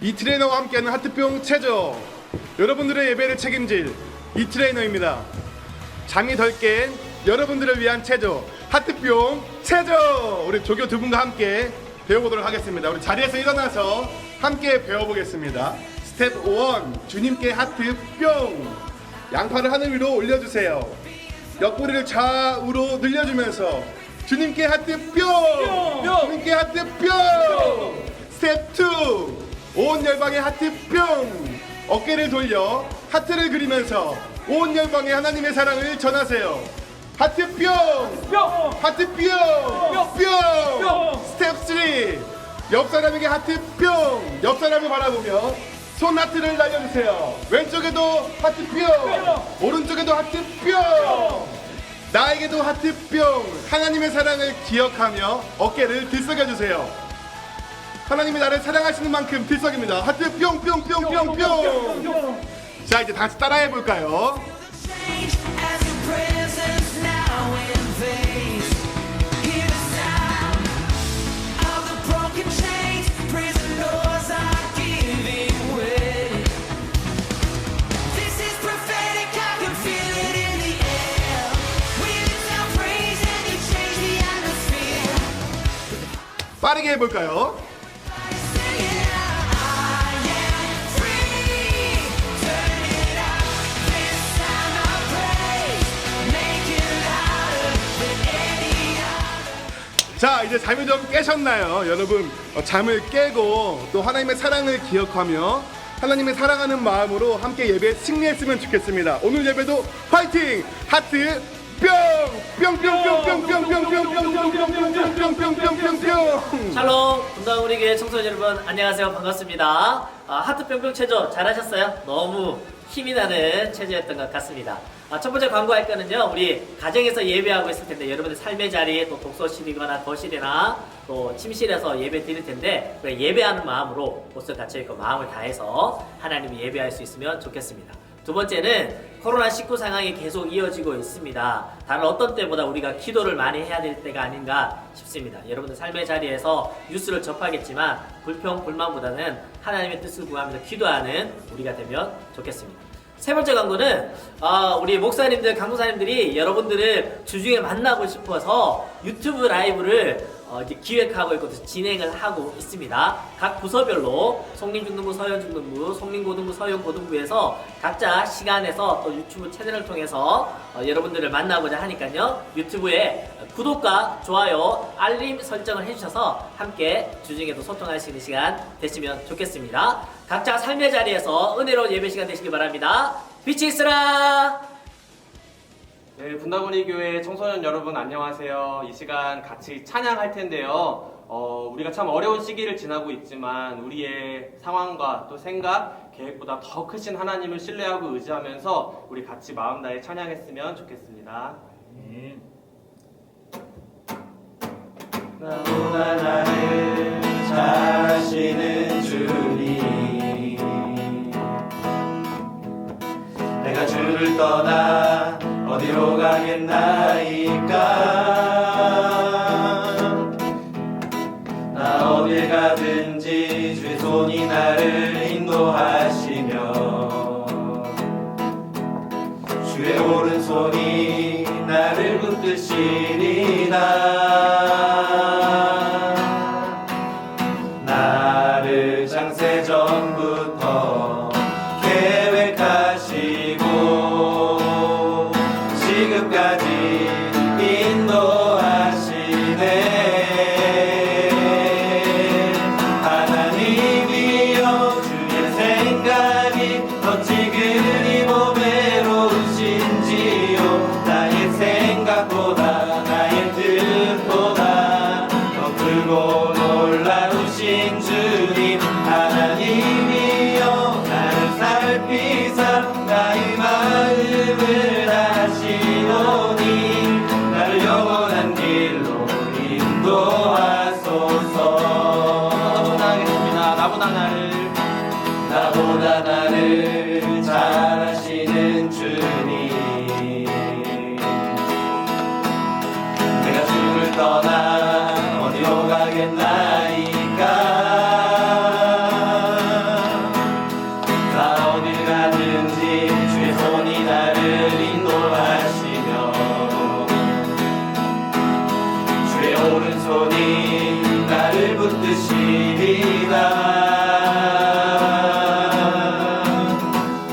이 트레이너와 함께하는 하트뿅 체조. 여러분들의 예배를 책임질 이 트레이너입니다. 잠이 덜 깬 여러분들을 위한 체조 하트뿅 체조. 우리 조교 두 분과 함께 배워보도록 하겠습니다. 우리 자리에서 일어나서 함께 배워보겠습니다. 스텝 1 주님께 하트 뿅. 양팔을 하늘 위로 올려주세요. 옆구리를 좌우로 늘려주면서 주님께 하트 뿅. 주님께 하트 뿅. 스텝 2 온 열방의 하트 뿅. 어깨를 돌려 하트를 그리면서 온 열방의 하나님의 사랑을 전하세요. 하트 뿅. 하트 뿅. 뿅. 스텝 3 옆 사람에게 하트 뿅. 옆 사람을 바라보며 손 하트를 날려주세요. 왼쪽에도 하트 뿅. 오른쪽에도 하트 뿅. 나에게도 하트 뿅. 하나님의 사랑을 기억하며 어깨를 들썩여주세요. 하나님이 나를 사랑하시는 만큼 들썩입니다. 하트 뿅뿅뿅뿅뿅. 자, 이제 다시 따라해 볼까요? 빠르게 해볼까요? 자, 이제 잠이 좀 깨셨나요? 여러분, 잠을 깨고 또 하나님의 사랑을 기억하며 하나님의 사랑하는 마음으로 함께 예배에 승리했으면 좋겠습니다. 오늘 예배도 화이팅! 하트 뿅! 뿅뿅뿅뿅뿅뿅뿅뿅뿅뿅뿅뿅뿅뿅뿅뿅. 샬롬 분당 우리 교회 청소년 여러분 안녕하세요. 반갑습니다. 하트 뿅뿅 체조 잘하셨어요? 너무 힘이 나는 체조였던 것 같습니다. 첫 번째 광고할 거는요, 우리 가정에서 예배하고 있을 텐데 여러분들 삶의 자리 또 독서실이거나 거실이나 또 침실에서 예배 드릴 텐데 예배하는 마음으로 옷을 갖춰입고 마음을 다해서 하나님이 예배할 수 있으면 좋겠습니다. 두 번째는 코로나19 상황이 계속 이어지고 있습니다. 다른 어떤 때보다 우리가 기도를 많이 해야 될 때가 아닌가 싶습니다. 여러분들 삶의 자리에서 뉴스를 접하겠지만 불평, 불만보다는 하나님의 뜻을 구하면서 기도하는 우리가 되면 좋겠습니다. 세 번째 광고는 우리 목사님들, 강도사님들이 여러분들을 주중에 만나고 싶어서 유튜브 라이브를 이제 기획하고 있고 진행을 하고 있습니다. 각 부서별로 송림중등부, 서현중등부, 송림고등부, 서현고등부에서 각자 시간에서 또 유튜브 채널을 통해서 여러분들을 만나고자 하니까요. 유튜브에 구독과 좋아요, 알림 설정을 해주셔서 함께 주중에도 소통할 수 있는 시간 되시면 좋겠습니다. 각자 삶의 자리에서 은혜로운 예배 시간 되시기 바랍니다. 빛이 있으라! 네, 분당우리 교회 청소년 여러분 안녕하세요. 이 시간 같이 찬양할 텐데요. 우리가 참 어려운 시기를 지나고 있지만 우리의 상황과 또 생각, 계획보다 더 크신 하나님을 신뢰하고 의지하면서 우리 같이 마음 다해 찬양했으면 좋겠습니다. 나보다 나를 잘 아시는 주님, 내가 주를 떠나 어디로 가겠나이까. 나 어딜 가든지 주의 손이 나를 인도하시며 주의 오른손이 나를 붙드시리라. 나를 창세 전부터 계획하시고 지금까지 인도하시네. 하나님이여 주의 생각이 어찌 그리 보배로우신지요. 나의 생각보다 나의 뜻보다 더 크고 놀라우신 주님. 하나님이여 나를 살피사 나의 마음을 하시노니 나를 영원한 길로 인도하소서. 나겠습니다. 나보다 나를 잘 아시는 주님, 내가 주를 떠나 어디로 가겠나이까. 오른손이 나를 붙드시리라.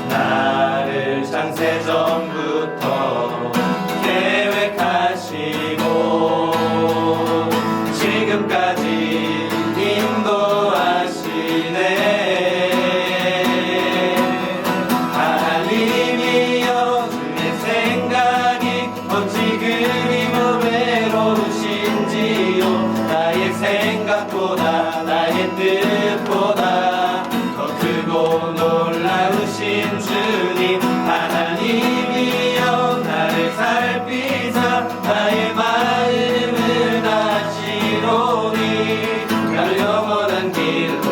나를 창세전부터 계획하시고 지금까지 인도하시네. 하나님이여 주의 생각이 어찌 그리 외로우신지요. 나의 생각보다 나의 뜻보다 더 크고 놀라우신 주님. 하나님이여 나를 살피사 나의 마음을 아시노니. 나를 영원한 길로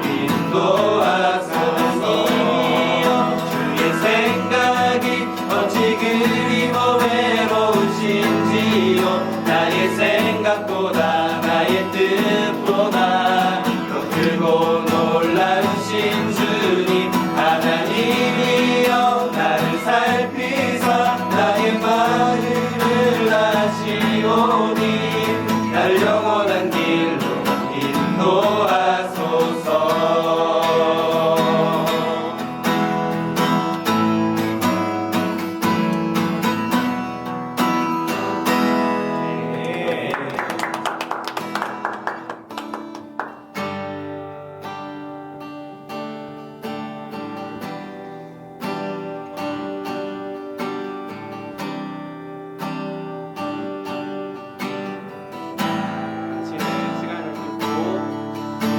인도하소서. 주의 생각이 어찌 그리 외로우신지요. 나의 생각보다 나의 뜻보다 더 크고 놀라우신 주님. 하나님이여 나를 살피사 나의 마음을 아시오니. 날 영원한 길로 인도하소서.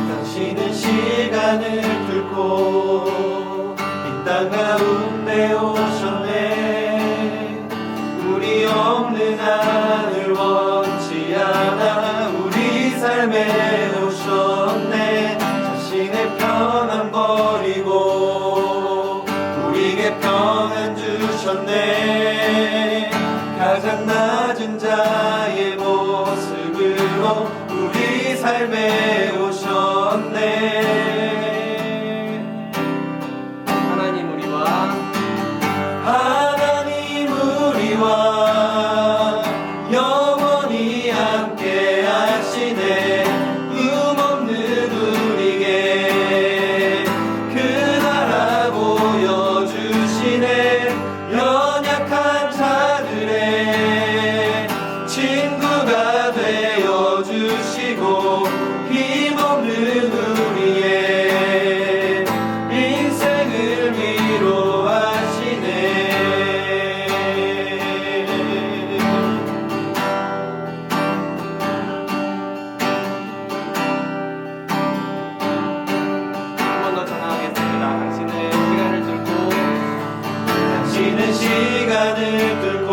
당신은 시간을 뚫고 이 땅 가운데 오셨네. 우리 없는 하늘 원치 않아 우리 삶에 오셨네. 자신의 평안 버리고 우리에게 평안 주셨네. 가장 낮은 자의 모습으로 우리 삶에 오셨네. 하나님 우리와 영원히 함께 하시네. 꿈없는 우리에게 그 나라 보여주시네. 연약한 자들의 친구가 되어주시고 힘없는 우리의 인생을 위로하시네. 한 번 더 전하겠습니다. 당신은 시간을 뚫고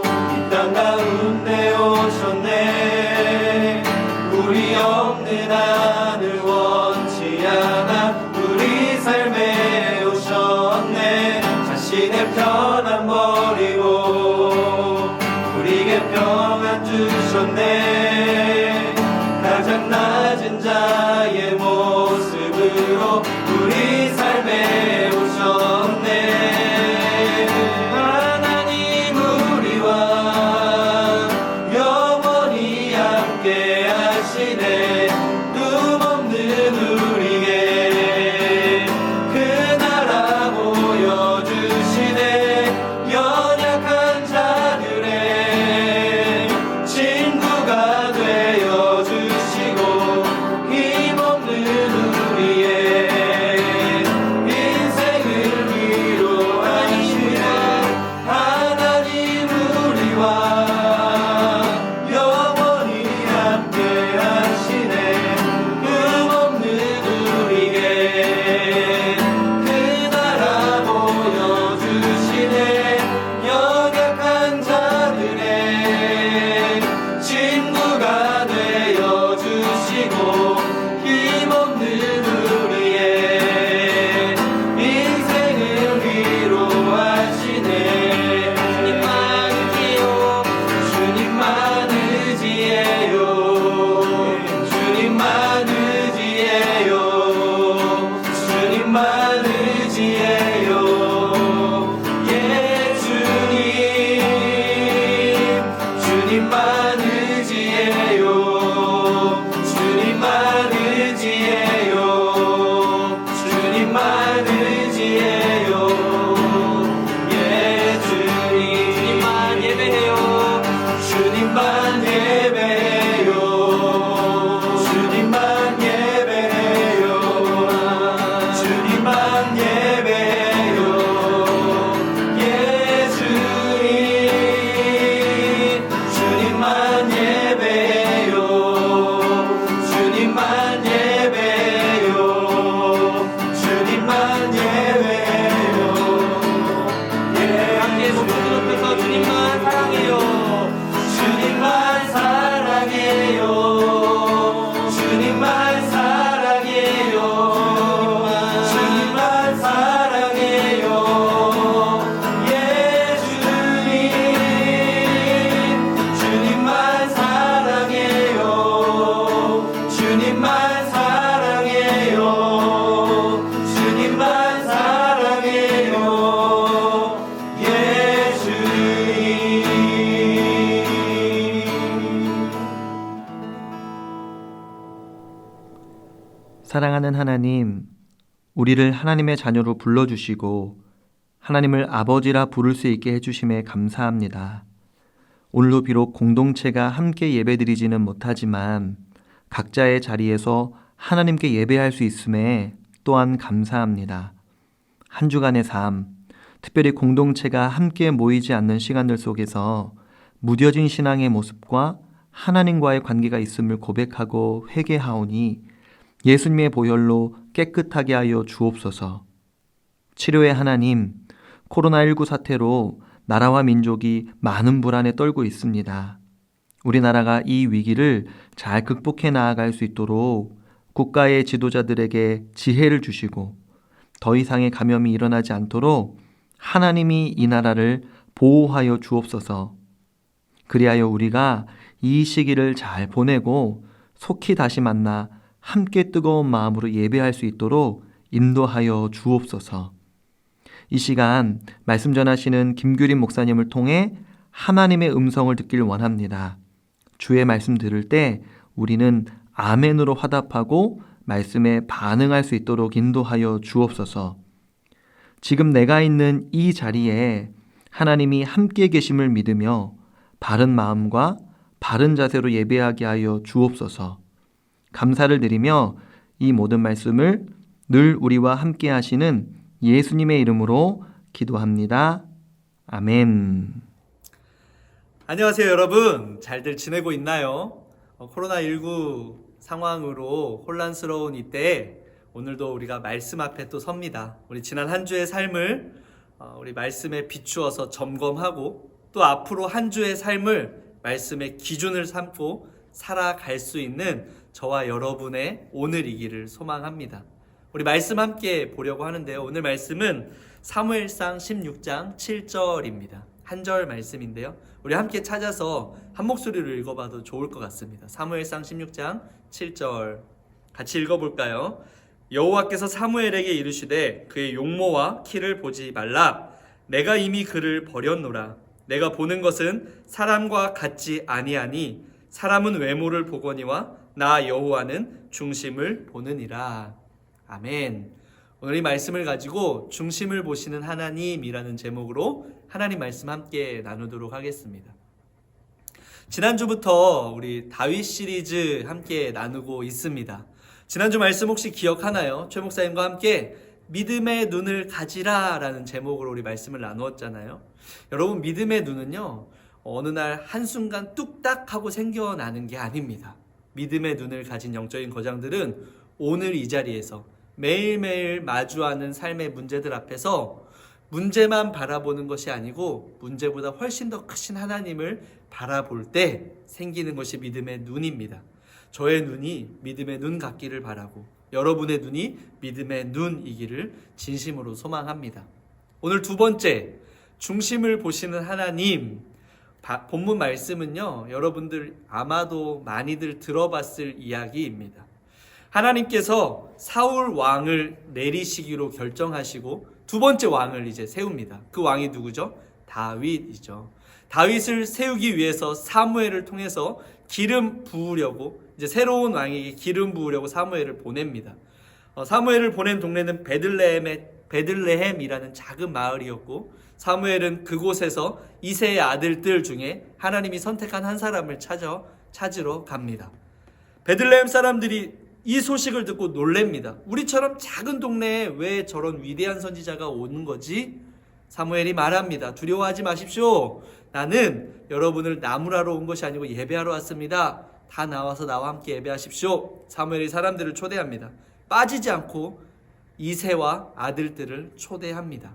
이 땅 가운데 오셨네. 우리 없는 하늘 원치 않아 우리 삶에 오셨네. 자신의 편안 버리고 우리에게 평안 주셨네. 가장 낮은 자의 모습으로 우리 삶에 오셨네. 하나님 우리와 영원히 함께 하시네. 꿈없는 우리에게 그 나라 보여주시네. 연약한 자들의 친구가 되어주시고 힘없는 우리의 인생을 위로하시네. 하나님 우리와 영원히 함께 하시네. 꿈없는 우리에게 그 나라 보여주시네. 연약한 자들의 친구가 되어주시고 힘없는 우리의 인생을 위로하시네. 주님만 의지해요. 주님만 의지해요. 주님만 의지해요. 예 주님 주님만 의지해요. 사랑하는 하나님, 우리를 하나님의 자녀로 불러주시고 하나님을 아버지라 부를 수 있게 해주심에 감사합니다. 오늘도 비록 공동체가 함께 예배드리지는 못하지만 각자의 자리에서 하나님께 예배할 수 있음에 또한 감사합니다. 한 주간의 삶, 특별히 공동체가 함께 모이지 않는 시간들 속에서 무뎌진 신앙의 모습과 하나님과의 관계가 있음을 고백하고 회개하오니 예수님의 보혈로 깨끗하게 하여 주옵소서. 치료의 하나님, 코로나19 사태로 나라와 민족이 많은 불안에 떨고 있습니다. 우리나라가 이 위기를 잘 극복해 나아갈 수 있도록 국가의 지도자들에게 지혜를 주시고 더 이상의 감염이 일어나지 않도록 하나님이 이 나라를 보호하여 주옵소서. 그리하여 우리가 이 시기를 잘 보내고 속히 다시 만나 함께 뜨거운 마음으로 예배할 수 있도록 인도하여 주옵소서. 이 시간 말씀 전하시는 김규린 목사님을 통해 하나님의 음성을 듣길 원합니다. 주의 말씀 들을 때 우리는 아멘으로 화답하고 말씀에 반응할 수 있도록 인도하여 주옵소서. 지금 내가 있는 이 자리에 하나님이 함께 계심을 믿으며 바른 마음과 바른 자세로 예배하게 하여 주옵소서. 감사를 드리며 이 모든 말씀을 늘 우리와 함께 하시는 예수님의 이름으로 기도합니다. 아멘. 안녕하세요, 여러분. 잘들 지내고 있나요? 코로나19 상황으로 혼란스러운 이때에 오늘도 우리가 말씀 앞에 또 섭니다. 우리 지난 한 주의 삶을 우리 말씀에 비추어서 점검하고 또 앞으로 한 주의 삶을 말씀의 기준을 삼고 살아갈 수 있는 저와 여러분의 오늘이기를 소망합니다. 우리 말씀 함께 보려고 하는데요. 오늘 말씀은 사무엘상 16장 7절입니다. 한 절 말씀인데요. 우리 함께 찾아서 한 목소리로 읽어봐도 좋을 것 같습니다. 사무엘상 16장 7절 같이 읽어볼까요? 여호와께서 사무엘에게 이르시되 그의 용모와 키를 보지 말라. 내가 이미 그를 버렸노라. 내가 보는 것은 사람과 같지 아니하니 사람은 외모를 보거니와 나 여호와는 중심을 보느니라. 아멘. 오늘 이 말씀을 가지고 중심을 보시는 하나님이라는 제목으로 하나님 말씀 함께 나누도록 하겠습니다. 지난주부터 우리 다윗 시리즈 함께 나누고 있습니다. 지난주 말씀 혹시 기억하나요? 최 목사님과 함께 믿음의 눈을 가지라 라는 제목으로 우리 말씀을 나누었잖아요. 여러분, 믿음의 눈은요, 어느 날 한순간 뚝딱 하고 생겨나는 게 아닙니다. 믿음의 눈을 가진 영적인 거장들은 오늘 이 자리에서 매일매일 마주하는 삶의 문제들 앞에서 문제만 바라보는 것이 아니고 문제보다 훨씬 더 크신 하나님을 바라볼 때 생기는 것이 믿음의 눈입니다. 저의 눈이 믿음의 눈 같기를 바라고 여러분의 눈이 믿음의 눈이기를 진심으로 소망합니다. 오늘 두 번째, 중심을 보시는 하나님. 본문 말씀은요, 여러분들 아마도 많이들 들어봤을 이야기입니다. 하나님께서 사울 왕을 내리시기로 결정하시고 두 번째 왕을 이제 세웁니다. 그 왕이 누구죠? 다윗이죠. 다윗을 세우기 위해서 사무엘을 통해서 기름 부으려고, 이제 새로운 왕에게 기름 부으려고 사무엘을 보냅니다. 사무엘을 보낸 동네는 베들레헴이라는 작은 마을이었고, 사무엘은 그곳에서 이새의 아들들 중에 하나님이 선택한 한 사람을 찾으러 갑니다. 베들레헴 사람들이 이 소식을 듣고 놀랍니다. 우리처럼 작은 동네에 왜 저런 위대한 선지자가 오는 거지? 사무엘이 말합니다. 두려워하지 마십시오. 나는 여러분을 나무라러 온 것이 아니고 예배하러 왔습니다. 다 나와서 나와 함께 예배하십시오. 사무엘이 사람들을 초대합니다. 빠지지 않고 이새와 아들들을 초대합니다.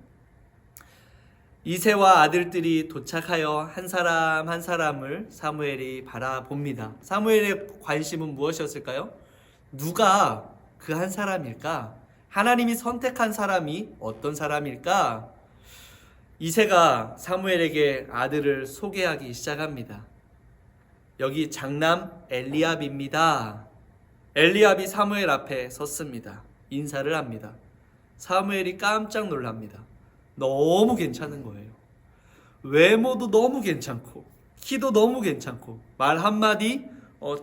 이새와 아들들이 도착하여 한 사람 한 사람을 사무엘이 바라봅니다. 사무엘의 관심은 무엇이었을까요? 누가 그 한 사람일까? 하나님이 선택한 사람이 어떤 사람일까? 이새가 사무엘에게 아들을 소개하기 시작합니다. 여기 장남 엘리압입니다. 엘리압이 사무엘 앞에 섰습니다. 인사를 합니다. 사무엘이 깜짝 놀랍니다. 너무 괜찮은 거예요. 외모도 너무 괜찮고 키도 너무 괜찮고 말 한마디,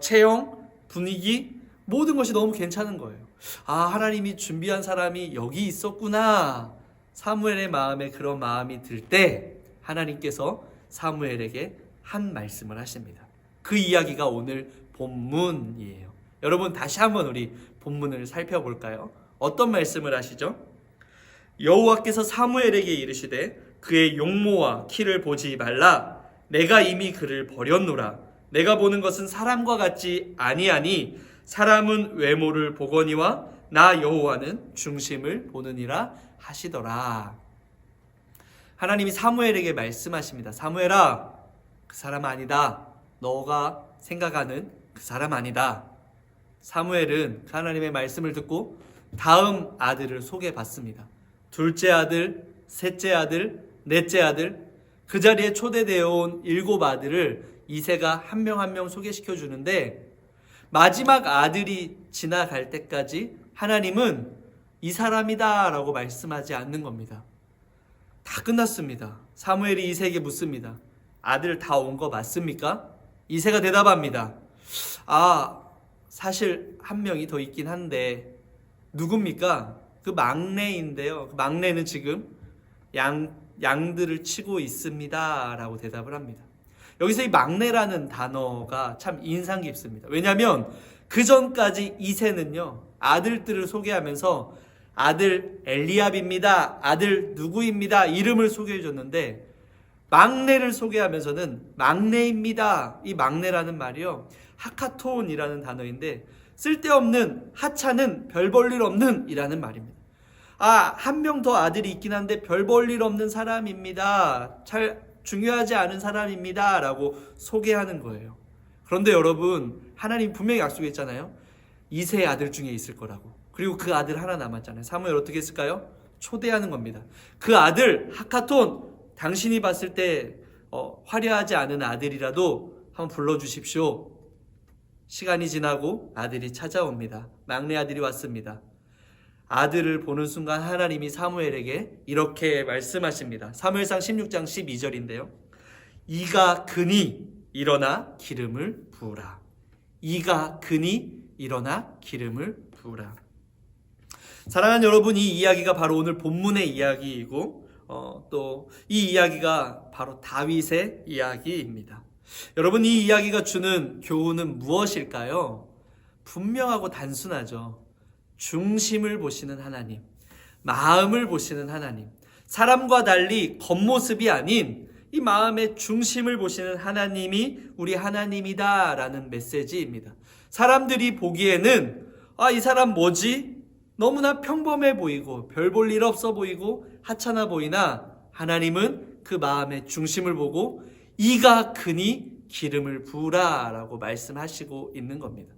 체형, 분위기 모든 것이 너무 괜찮은 거예요. 아, 하나님이 준비한 사람이 여기 있었구나. 사무엘의 마음에 그런 마음이 들 때 하나님께서 사무엘에게 한 말씀을 하십니다. 그 이야기가 오늘 본문이에요. 여러분, 다시 한번 우리 본문을 살펴볼까요? 어떤 말씀을 하시죠? 여호와께서 사무엘에게 이르시되 그의 용모와 키를 보지 말라. 내가 이미 그를 버렸노라. 내가 보는 것은 사람과 같지 아니하니 사람은 외모를 보거니와 나 여호와는 중심을 보느니라 하시더라. 하나님이 사무엘에게 말씀하십니다. 사무엘아, 그 사람 아니다. 너가 생각하는 그 사람 아니다. 사무엘은 하나님의 말씀을 듣고 다음 아들을 소개받습니다. 둘째 아들, 셋째 아들, 넷째 아들, 그 자리에 초대되어 온 7 아들을 이새가 한 명 한 명 소개시켜 주는데 마지막 아들이 지나갈 때까지 하나님은 이 사람이다 라고 말씀하지 않는 겁니다. 다 끝났습니다. 사무엘이 이새에게 묻습니다. 아들 다 온 거 맞습니까? 이새가 대답합니다. 아, 사실 한 명이 더 있긴 한데 누굽니까? 그 막내인데요. 그 막내는 지금 양들을 치고 있습니다 라고 대답을 합니다. 여기서 이 막내라는 단어가 참 인상 깊습니다. 왜냐하면 그 전까지 이새는요, 아들들을 소개하면서 아들 엘리압입니다, 아들 누구입니다 이름을 소개해 줬는데 막내를 소개하면서는 막내입니다. 이 막내라는 말이요, 하카톤이라는 단어인데 쓸데없는, 하찮은, 별 볼 일 없는 이라는 말입니다. 아, 한 명 더 아들이 있긴 한데 별 볼 일 없는 사람입니다. 잘 중요하지 않은 사람입니다 라고 소개하는 거예요. 그런데 여러분, 하나님 분명히 약속했잖아요. 이새의 아들 중에 있을 거라고. 그리고 그 아들 하나 남았잖아요. 사무엘 어떻게 했을까요? 초대하는 겁니다. 그 아들 하카톤, 당신이 봤을 때 화려하지 않은 아들이라도 한번 불러주십시오. 시간이 지나고 아들이 찾아옵니다. 막내 아들이 왔습니다. 아들을 보는 순간 하나님이 사무엘에게 이렇게 말씀하십니다. 사무엘상 16장 12절인데요. 이가 그니 일어나 기름을 부으라. 이가 그니 일어나 기름을 부으라. 사랑하는 여러분, 이 이야기가 바로 오늘 본문의 이야기이고 또 이 이야기가 바로 다윗의 이야기입니다. 여러분, 이 이야기가 주는 교훈은 무엇일까요? 분명하고 단순하죠. 중심을 보시는 하나님, 마음을 보시는 하나님, 사람과 달리 겉모습이 아닌 이 마음의 중심을 보시는 하나님이 우리 하나님이다 라는 메시지입니다. 사람들이 보기에는 이 사람 뭐지? 너무나 평범해 보이고 별 볼 일 없어 보이고 하찮아 보이나 하나님은 그 마음의 중심을 보고 이가 크니 기름을 부으라 라고 말씀하시고 있는 겁니다.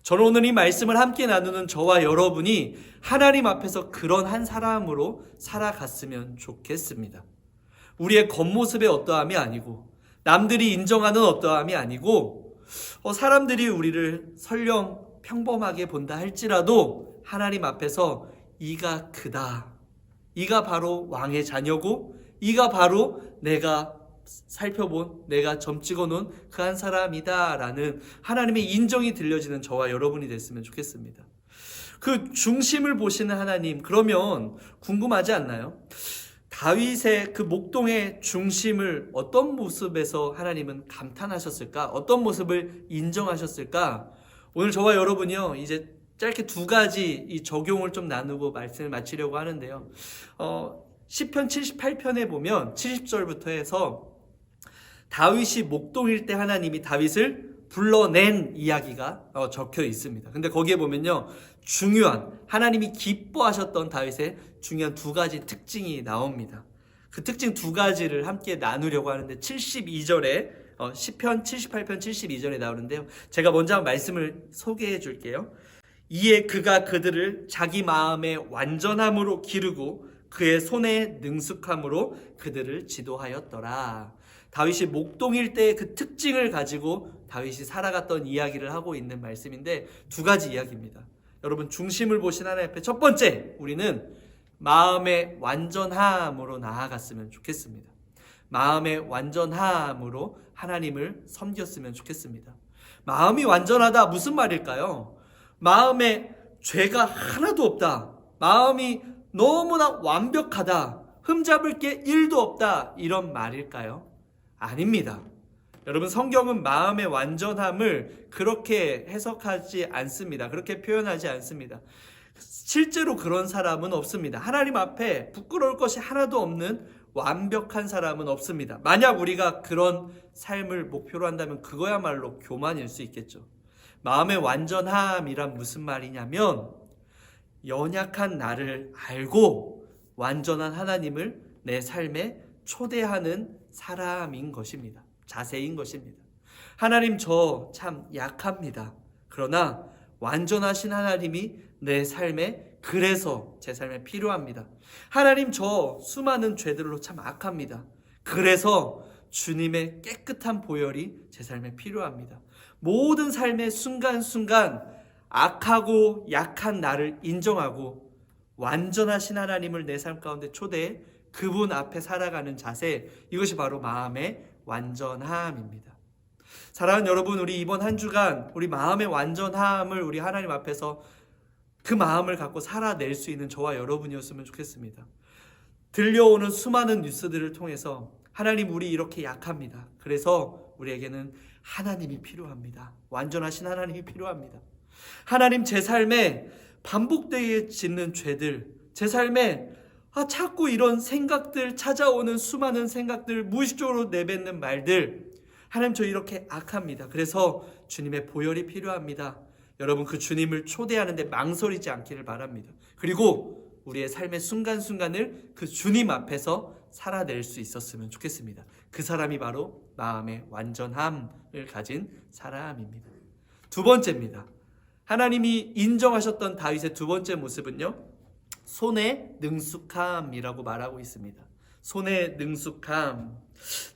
저는 오늘 이 말씀을 함께 나누는 저와 여러분이 하나님 앞에서 그런 한 사람으로 살아갔으면 좋겠습니다. 우리의 겉모습의 어떠함이 아니고 남들이 인정하는 어떠함이 아니고 사람들이 우리를 설령 평범하게 본다 할지라도 하나님 앞에서 이가 크다, 이가 바로 왕의 자녀고 이가 바로 내가 살펴본, 내가 점 찍어놓은 그 한 사람이다 라는 하나님의 인정이 들려지는 저와 여러분이 됐으면 좋겠습니다. 그 중심을 보시는 하나님, 그러면 궁금하지 않나요? 다윗의 그 목동의 중심을 어떤 모습에서 하나님은 감탄하셨을까? 어떤 모습을 인정하셨을까? 오늘 저와 여러분이요, 이제 짧게 2가지 이 적용을 좀 나누고 말씀을 마치려고 하는데요. 시편 78편에 보면 70절부터 해서 다윗이 목동일 때 하나님이 다윗을 불러낸 이야기가 적혀 있습니다. 근데 거기에 보면요, 중요한, 하나님이 기뻐하셨던 다윗의 중요한 2가지 특징이 나옵니다. 그 특징 2가지를 함께 나누려고 하는데 72절에 시편 78편 72절에 나오는데요. 제가 먼저 한 말씀을 소개해 줄게요. 이에 그가 그들을 자기 마음의 완전함으로 기르고 그의 손의 능숙함으로 그들을 지도하였더라. 다윗이 목동일 때의 그 특징을 가지고 다윗이 살아갔던 이야기를 하고 있는 말씀인데 2가지 이야기입니다. 여러분, 중심을 보신 하나님 앞에 첫 번째, 우리는 마음의 완전함으로 나아갔으면 좋겠습니다. 마음의 완전함으로 하나님을 섬겼으면 좋겠습니다. 마음이 완전하다, 무슨 말일까요? 마음의 죄가 하나도 없다. 마음이 너무나 완벽하다. 흠잡을 게 1도 없다. 이런 말일까요? 아닙니다. 여러분, 성경은 마음의 완전함을 그렇게 해석하지 않습니다. 그렇게 표현하지 않습니다. 실제로 그런 사람은 없습니다. 하나님 앞에 부끄러울 것이 하나도 없는 완벽한 사람은 없습니다. 만약 우리가 그런 삶을 목표로 한다면 그거야말로 교만일 수 있겠죠. 마음의 완전함이란 무슨 말이냐면 연약한 나를 알고 완전한 하나님을 내 삶에 초대하는 사람인 것입니다. 자세인 것입니다. 하나님, 저 참 약합니다. 그러나 완전하신 하나님이 내 삶에, 그래서 제 삶에 필요합니다. 하나님, 저 수많은 죄들로 참 악합니다. 그래서 주님의 깨끗한 보혈이 제 삶에 필요합니다. 모든 삶의 순간순간 악하고 약한 나를 인정하고 완전하신 하나님을 내 삶 가운데 초대해 그분 앞에 살아가는 자세, 이것이 바로 마음의 완전함입니다. 사랑하는 여러분, 우리 이번 한 주간 우리 마음의 완전함을 우리 하나님 앞에서 그 마음을 갖고 살아낼 수 있는 저와 여러분이었으면 좋겠습니다. 들려오는 수많은 뉴스들을 통해서 하나님, 우리 이렇게 약합니다. 그래서 우리에게는 하나님이 필요합니다. 완전하신 하나님이 필요합니다. 하나님, 제 삶에 반복되게 짓는 죄들, 제 삶에 자꾸 이런 생각들, 찾아오는 수많은 생각들, 무의식적으로 내뱉는 말들, 하나님, 저 이렇게 악합니다. 그래서 주님의 보혈이 필요합니다. 여러분, 그 주님을 초대하는데 망설이지 않기를 바랍니다. 그리고 우리의 삶의 순간순간을 그 주님 앞에서 살아낼 수 있었으면 좋겠습니다. 그 사람이 바로 마음의 완전함을 가진 사람입니다. 두 번째입니다. 하나님이 인정하셨던 다윗의 두 번째 모습은요, 손의 능숙함이라고 말하고 있습니다. 손의 능숙함.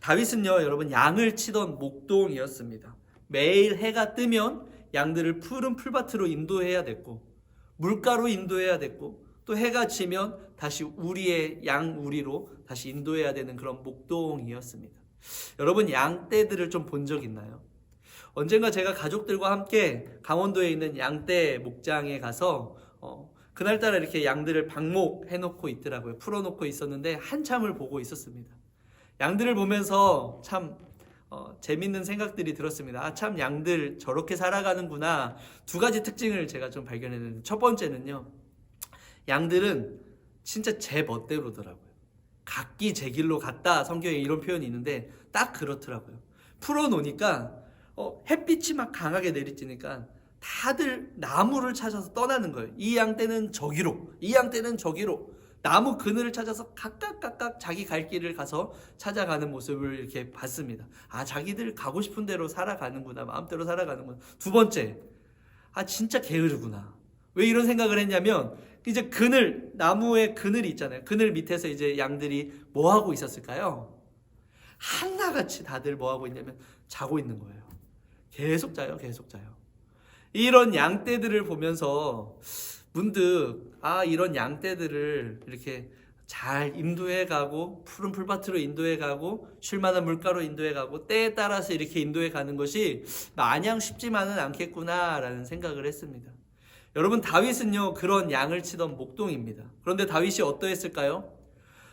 다윗은요, 여러분, 양을 치던 목동이었습니다. 매일 해가 뜨면 양들을 푸른 풀밭으로 인도해야 됐고, 물가로 인도해야 됐고, 또 해가 지면 다시 우리의 양 우리로 다시 인도해야 되는 그런 목동이었습니다. 여러분, 양떼들을 좀 본 적 있나요? 언젠가 제가 가족들과 함께 강원도에 있는 양떼 목장에 가서 그날따라 이렇게 양들을 방목해놓고 있더라고요. 풀어놓고 있었는데 한참을 보고 있었습니다. 양들을 보면서 참 재밌는 생각들이 들었습니다. 참 양들 저렇게 살아가는구나. 두 가지 특징을 제가 좀 발견했는데, 첫 번째는요, 양들은 진짜 제 멋대로더라고요. 각기 제 길로 갔다, 성경에 이런 표현이 있는데 딱 그렇더라고요. 풀어놓으니까 햇빛이 막 강하게 내리쬐니까 다들 나무를 찾아서 떠나는 거예요. 이 양떼는 저기로, 이 양떼는 저기로 나무 그늘을 찾아서 각각 자기 갈 길을 가서 찾아가는 모습을 이렇게 봤습니다. 자기들 가고 싶은 대로 살아가는구나, 마음대로 살아가는구나. 두 번째, 진짜 게으르구나. 왜 이런 생각을 했냐면, 이제 그늘, 나무의 그늘이 있잖아요. 그늘 밑에서 이제 양들이 뭐 하고 있었을까요? 하나같이 다들 뭐 하고 있냐면 자고 있는 거예요. 계속 자요. 이런 양떼들을 보면서 문득 이런 양떼들을 이렇게 잘 인도해가고, 푸른 풀밭으로 인도해가고, 쉴만한 물가로 인도해가고, 때에 따라서 이렇게 인도해가는 것이 마냥 쉽지만은 않겠구나라는 생각을 했습니다. 여러분, 다윗은요, 그런 양을 치던 목동입니다. 그런데 다윗이 어떠했을까요?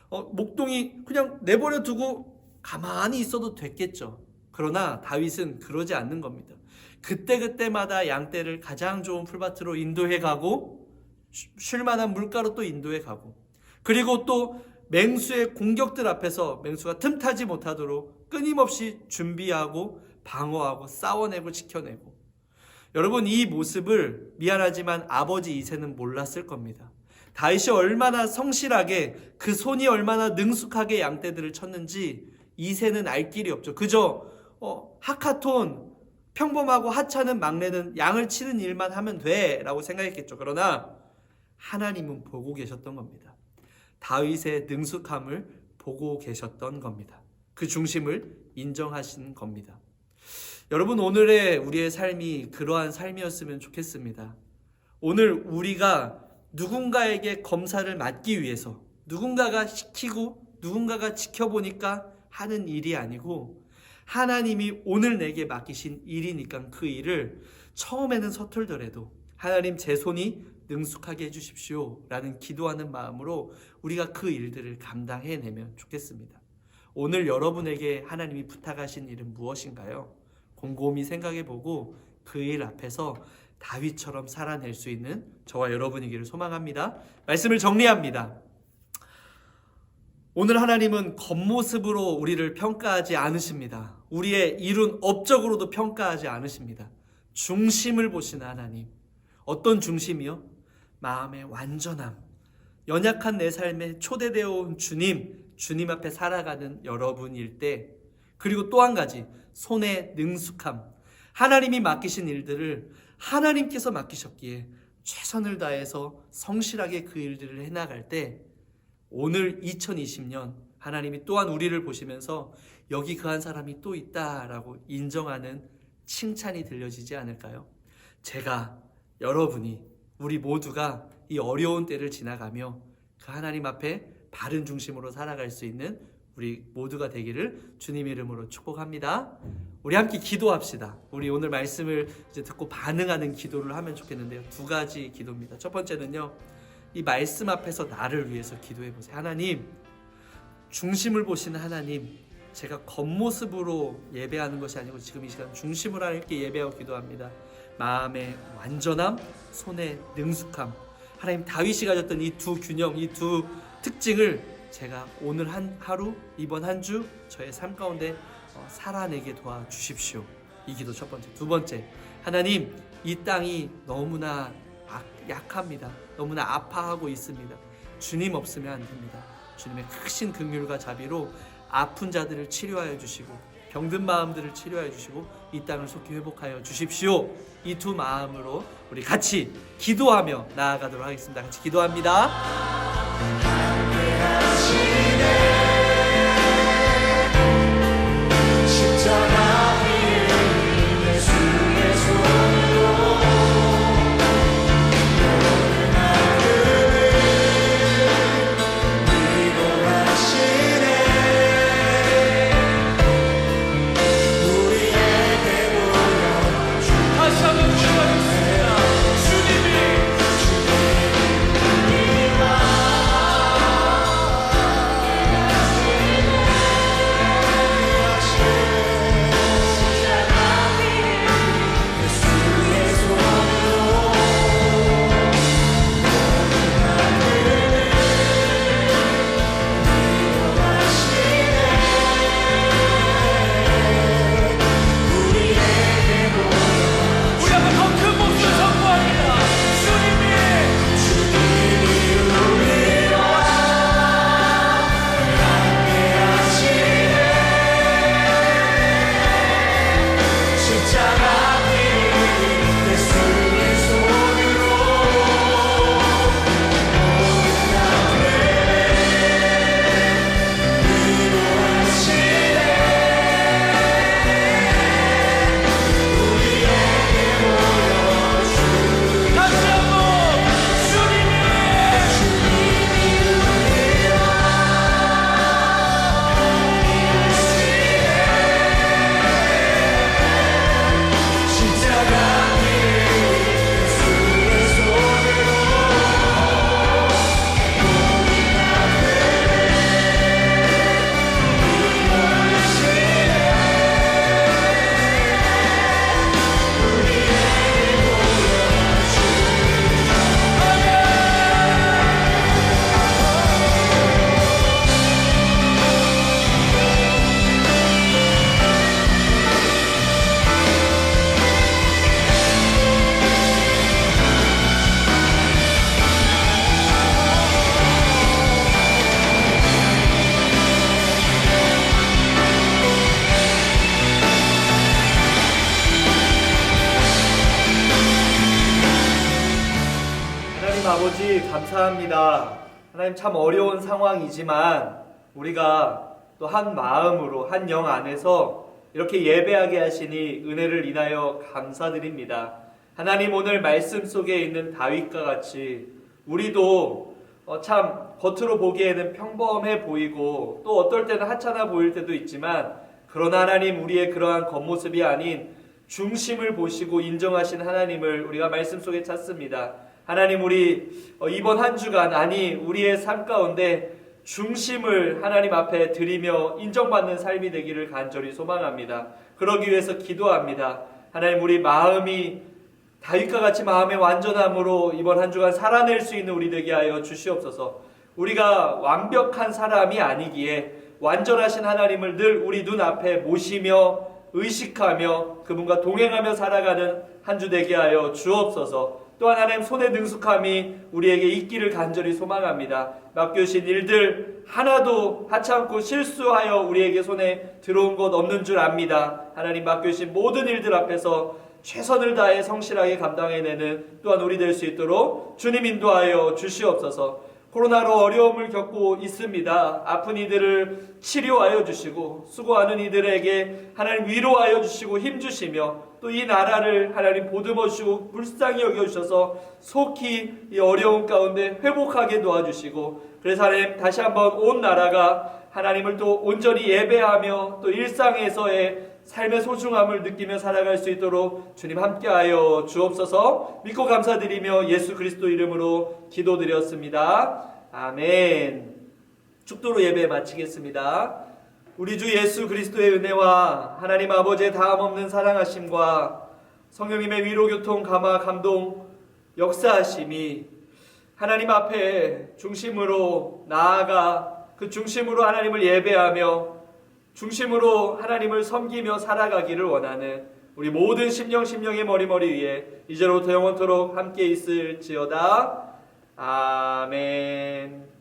목동이 그냥 내버려 두고 가만히 있어도 됐겠죠. 그러나 다윗은 그러지 않는 겁니다. 그때그때마다 양떼를 가장 좋은 풀밭으로 인도해가고, 쉴만한 물가로 또 인도해가고, 그리고 또 맹수의 공격들 앞에서 맹수가 틈타지 못하도록 끊임없이 준비하고 방어하고 싸워내고 지켜내고. 여러분, 이 모습을 미안하지만 아버지 이새는 몰랐을 겁니다. 다윗이 얼마나 성실하게, 그 손이 얼마나 능숙하게 양떼들을 쳤는지 이새는 알 길이 없죠. 그저 하카톤, 평범하고 하찮은 막내는 양을 치는 일만 하면 돼 라고 생각했겠죠. 그러나 하나님은 보고 계셨던 겁니다. 다윗의 능숙함을 보고 계셨던 겁니다. 그 중심을 인정하신 겁니다. 여러분, 오늘의 우리의 삶이 그러한 삶이었으면 좋겠습니다. 오늘 우리가 누군가에게 검사를 맡기 위해서, 누군가가 시키고 누군가가 지켜보니까 하는 일이 아니고, 하나님이 오늘 내게 맡기신 일이니까 그 일을 처음에는 서툴더라도 하나님, 제 손이 능숙하게 해주십시오 라는 기도하는 마음으로 우리가 그 일들을 감당해내면 좋겠습니다. 오늘 여러분에게 하나님이 부탁하신 일은 무엇인가요? 곰곰이 생각해보고 그 일 앞에서 다윗처럼 살아낼 수 있는 저와 여러분이기를 소망합니다. 말씀을 정리합니다. 오늘 하나님은 겉모습으로 우리를 평가하지 않으십니다. 우리의 이룬 업적으로도 평가하지 않으십니다. 중심을 보시는 하나님. 어떤 중심이요? 마음의 완전함. 연약한 내 삶에 초대되어 온 주님 앞에 살아가는 여러분일 때, 그리고 또 한 가지, 손의 능숙함. 하나님이 맡기신 일들을 하나님께서 맡기셨기에 최선을 다해서 성실하게 그 일들을 해나갈 때, 오늘 2020년 하나님이 또한 우리를 보시면서 여기 그 한 사람이 또 있다라고 인정하는 칭찬이 들려지지 않을까요? 제가, 여러분이, 우리 모두가 이 어려운 때를 지나가며 그 하나님 앞에 바른 중심으로 살아갈 수 있는 우리 모두가 되기를 주님 이름으로 축복합니다. 우리 함께 기도합시다. 우리 오늘 말씀을 이제 듣고 반응하는 기도를 하면 좋겠는데요. 두 가지 기도입니다. 첫 번째는요, 이 말씀 앞에서 나를 위해서 기도해 보세요. 하나님, 중심을 보시는 하나님, 제가 겉모습으로 예배하는 것이 아니고 지금 이 시간 중심으로 하나님께 예배하고 기도합니다. 마음의 완전함, 손의 능숙함. 하나님, 다윗이 가졌던 이 두 균형, 이 두 특징을 제가 오늘 한 하루, 이번 한 주 저의 삶 가운데 살아내게 도와주십시오. 이 기도 첫 번째. 두 번째, 하나님, 이 땅이 너무나 약합니다. 너무나 아파하고 있습니다. 주님 없으면 안 됩니다. 주님의 크신 긍휼과 자비로 아픈 자들을 치료하여 주시고 병든 마음들을 치료하여 주시고 이 땅을 속히 회복하여 주십시오. 이 두 마음으로 우리 같이 기도하며 나아가도록 하겠습니다. 같이 기도합니다. 아버지 감사합니다. 하나님, 참 어려운 상황이지만 우리가 또 한 마음으로 한 영 안에서 이렇게 예배하게 하시니 은혜를 인하여 감사드립니다. 하나님, 오늘 말씀 속에 있는 다윗과 같이 우리도 참 겉으로 보기에는 평범해 보이고 또 어떨 때는 하찮아 보일 때도 있지만, 그러나 하나님, 우리의 그러한 겉모습이 아닌 중심을 보시고 인정하신 하나님을 우리가 말씀 속에 찾습니다. 하나님 우리 이번 한 주간 아니 우리의 삶 가운데 중심을 하나님 앞에 드리며 인정받는 삶이 되기를 간절히 소망합니다. 그러기 위해서 기도합니다. 하나님 우리 마음이 다윗과 같이 마음의 완전함으로 이번 한 주간 살아낼 수 있는 우리 되게 하여 주시옵소서. 우리가 완벽한 사람이 아니기에 완전하신 하나님을 늘 우리 눈앞에 모시며 의식하며 그분과 동행하며 살아가는 한 주 되게 하여 주옵소서. 또한 하나님 손에 능숙함이 우리에게 있기를 간절히 소망합니다. 맡겨주신 일들 하나도 하찮고 실수하여 우리에게 손에 들어온 것 없는 줄 압니다. 하나님 맡겨주신 모든 일들 앞에서 최선을 다해 성실하게 감당해내는 또한 우리 될 수 있도록 주님 인도하여 주시옵소서. 코로나로 어려움을 겪고 있습니다. 아픈 이들을 치료하여 주시고 수고하는 이들에게 하나님 위로하여 주시고 힘주시며 또 이 나라를 하나님 보듬어 주시고 불쌍히 여겨주셔서 속히 이 어려움 가운데 회복하게 도와주시고 그래서 하나님 다시 한번 온 나라가 하나님을 또 온전히 예배하며 또 일상에서의 삶의 소중함을 느끼며 살아갈 수 있도록 주님 함께하여 주옵소서. 믿고 감사드리며 예수 그리스도 이름으로 기도드렸습니다. 아멘. 축도로 예배 마치겠습니다. 우리 주 예수 그리스도의 은혜와 하나님 아버지의 다함없는 사랑하심과 성령님의 위로교통 감화 감동 역사하심이 하나님 앞에 중심으로 나아가 그 중심으로 하나님을 예배하며 중심으로 하나님을 섬기며 살아가기를 원하는 우리 모든 심령의 머리머리 위에 이제로부터 영원토록 함께 있을지어다. 아멘.